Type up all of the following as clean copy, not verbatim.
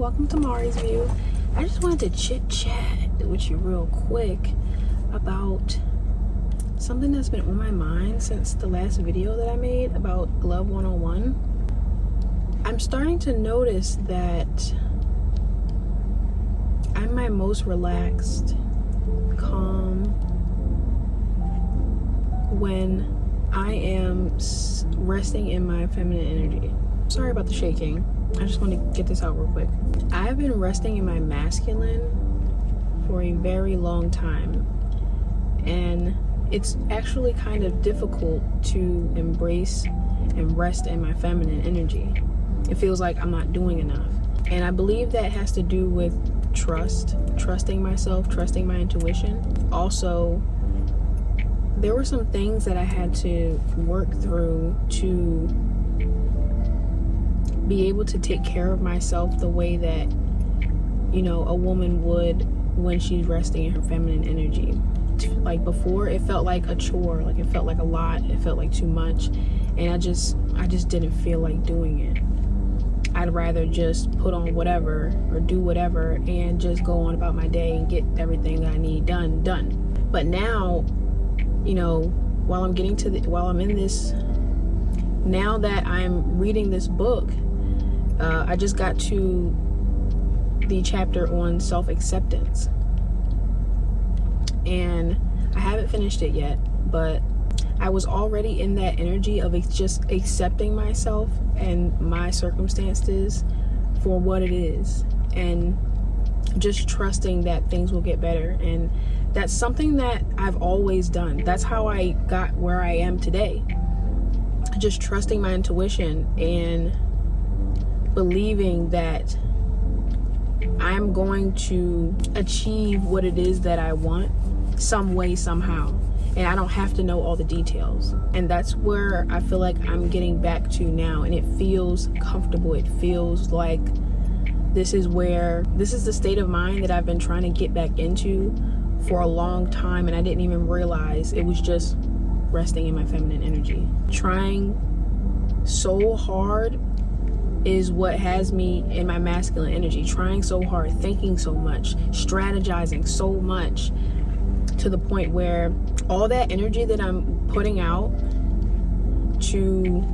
welcome to Mari's View. I just wanted to chit chat with you real quick about something that's been on my mind since the last video that I made about Love 101. I'm starting to notice that I'm my most relaxed, calm, when I am resting in my feminine energy. Sorry about the shaking. I just want to get this out real quick. I've been resting in my masculine for a very long time, and it's actually kind of difficult to embrace and rest in my feminine energy. It feels like I'm not doing enough, and I believe that has to do with trusting myself, trusting my intuition. Also, there were some things that I had to work through to be able to take care of myself the way that, you know, a woman would when she's resting in her feminine energy. Like before, it felt like a chore, like it felt like a lot, it felt like too much, and I just didn't feel like doing it. I'd rather just put on whatever or do whatever and just go on about my day and get everything that I need done. But now, you know, while I'm now that I'm reading this book, I just got to the chapter on self-acceptance, and I haven't finished it yet, but I was already in that energy of just accepting myself and my circumstances for what it is, and just trusting that things will get better. And that's something that I've always done. That's how I got where I am today. Just trusting my intuition and believing that I'm going to achieve what it is that I want some way, somehow. And I don't have to know all the details. And that's where I feel like I'm getting back to now. And it feels comfortable. It feels like this is the state of mind that I've been trying to get back into for a long time. And I didn't even realize it was just resting in my feminine energy. Trying so hard is what has me in my masculine energy. Trying so hard, thinking so much, strategizing so much, to the point where all that energy that I'm putting out to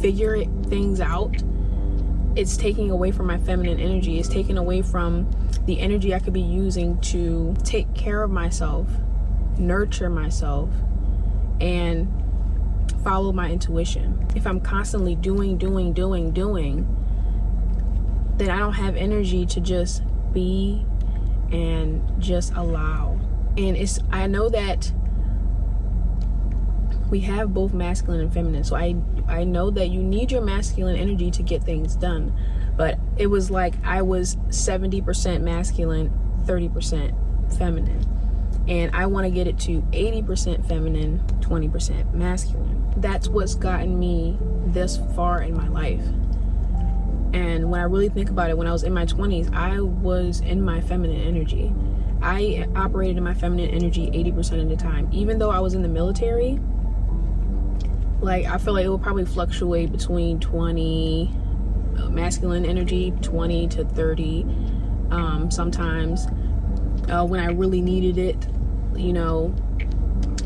figure things out, it's taking away from my feminine energy. It's taking away from the energy I could be using to take care of myself, nurture myself, and follow my intuition. If I'm constantly doing, then I don't have energy to just be and just allow. And I know that we have both masculine and feminine, so I know that you need your masculine energy to get things done. But it was like I was 70% masculine, 30% feminine. And I want to get it to 80% feminine, 20% masculine. That's what's gotten me this far in my life. And when I really think about it, when I was in my 20s, I was in my feminine energy. I operated in my feminine energy 80% of the time. Even though I was in the military, like, I feel like it will probably fluctuate between 20 masculine energy, 20 to 30 sometimes. When I really needed it, you know,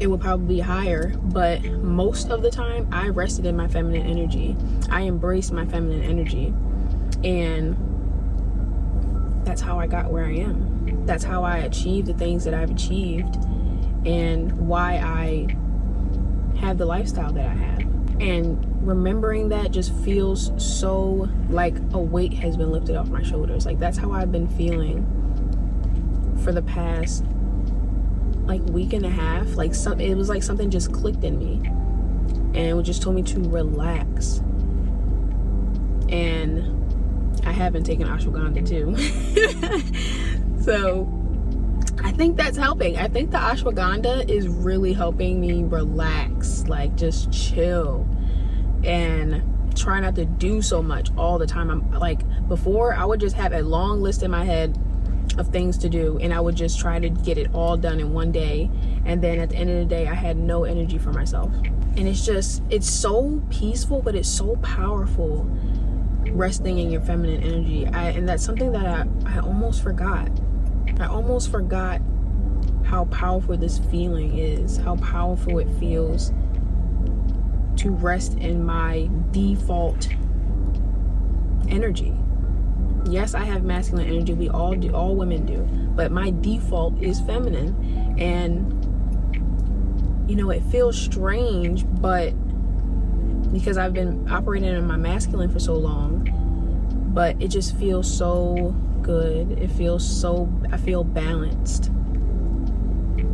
it would probably be higher. But most of the time, I rested in my feminine energy. I embraced my feminine energy. And that's how I got where I am. That's how I achieved the things that I've achieved, and why I have the lifestyle that I have. And remembering that just feels so like a weight has been lifted off my shoulders. Like, that's how I've been feeling for the past like week and a half. Like, it was like something just clicked in me, and it just told me to relax. And I have been taking ashwagandha too. So I think that's helping. I think the ashwagandha is really helping me relax, like just chill and try not to do so much all the time. I'm like, before I would just have a long list in my head of things to do, and I would just try to get it all done in one day, and then at the end of the day I had no energy for myself. And it's so peaceful, but it's so powerful resting in your feminine energy. And that's something that I almost forgot. I almost forgot how powerful this feeling is, how powerful it feels to rest in my default energy. Yes, I have masculine energy. We all do, all women do, but my default is feminine. And you know, it feels strange, but because I've been operating in my masculine for so long, but it just feels so good. It feels so, I feel balanced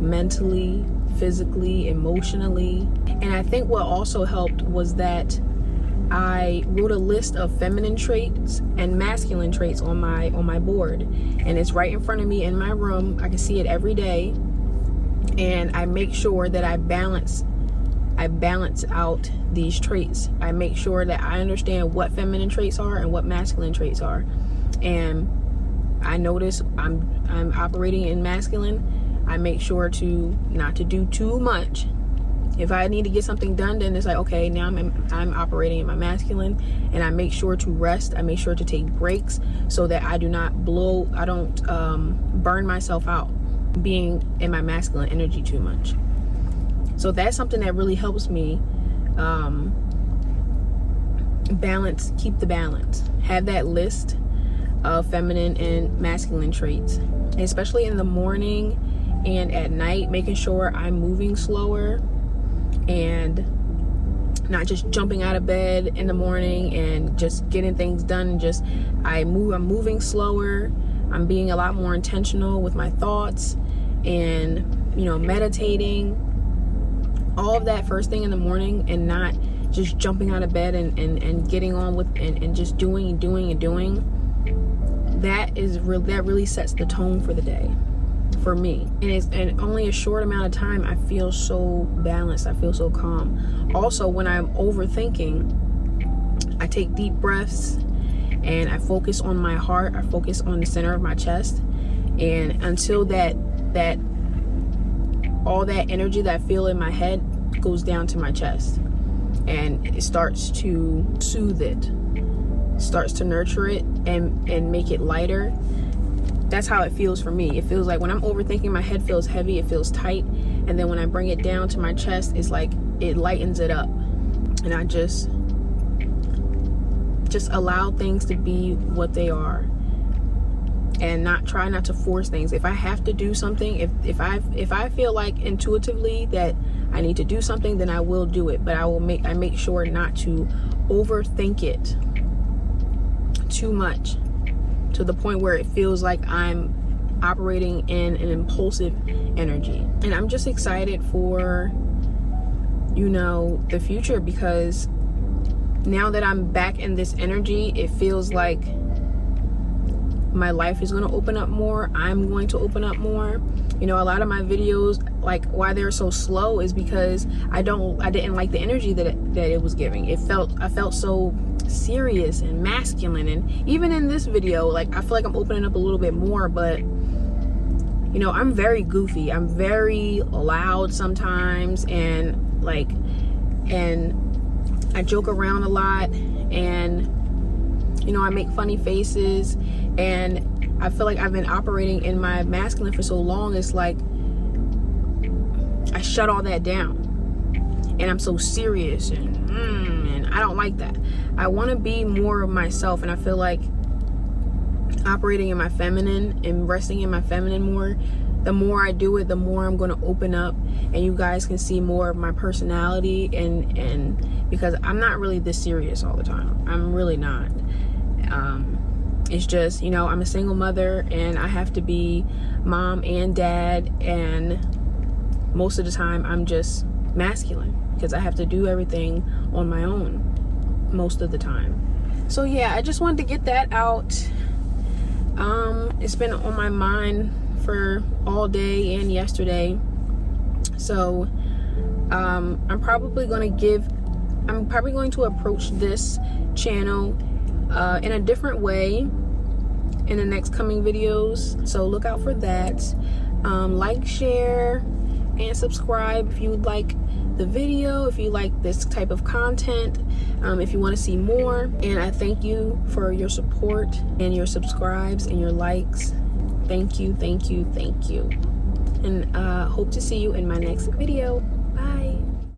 mentally, physically, emotionally. And I think what also helped was that I wrote a list of feminine traits and masculine traits on my board, and it's right in front of me in my room. I can see it every day, and I make sure that I balance out these traits. I make sure that I understand what feminine traits are and what masculine traits are. And I notice I'm operating in masculine. I make sure to not to do too much. If I need to get something done, then it's like, okay, now I'm operating in my masculine, and I make sure to rest. I make sure to take breaks so that I don't burn myself out being in my masculine energy too much. So that's something that really helps me keep the balance. Have that list of feminine and masculine traits, especially in the morning and at night, making sure I'm moving slower and not just jumping out of bed in the morning and just getting things done. I'm moving slower. I'm being a lot more intentional with my thoughts, and meditating, all of that first thing in the morning, and not just jumping out of bed and getting on with and just doing. That really sets the tone for the day for me. And only a short amount of time, I feel so balanced. I feel so calm. Also, when I'm overthinking, I take deep breaths and I focus on my heart. I focus on the center of my chest, and until that all that energy that I feel in my head goes down to my chest, and it starts to soothe it, starts to nurture it and make it lighter. That's how it feels for me. It feels like when I'm overthinking, my head feels heavy, it feels tight, and then when I bring it down to my chest, it's like it lightens it up, and I just allow things to be what they are, and try not to force things. If I have to do something, if I feel like intuitively that I need to do something, then I will do it. But I make sure not to overthink it too much to the point where it feels like I'm operating in an impulsive energy. And I'm just excited for the future, because now that I'm back in this energy, it feels like my life is going to open up more. I'm going to open up more. A lot of my videos, like why they're so slow, is because I didn't like the energy that it was giving. I felt so serious and masculine. And even in this video, like, I feel like I'm opening up a little bit more, but I'm very goofy. I'm very loud sometimes, and I joke around a lot, and I make funny faces, and I feel like I've been operating in my masculine for so long. It's like I shut all that down, and I'm so serious, and I don't like that. I want to be more of myself, and I feel like operating in my feminine and resting in my feminine more, the more I do it, the more I'm going to open up, and you guys can see more of my personality, and because I'm not really this serious all the time. I'm really not. It's just, I'm a single mother, and I have to be mom and dad, and most of the time I'm just masculine because I have to do everything on my own most of the time. So yeah, I just wanted to get that out. It's been on my mind for all day and yesterday. So I'm probably going to approach this channel in a different way in the next coming videos, so look out for that. Like, share, and subscribe if you would like the video, if you like this type of content, if you want to see more. And I thank you for your support and your subscribes and your likes. Thank you, thank you, thank you. And hope to see you in my next video.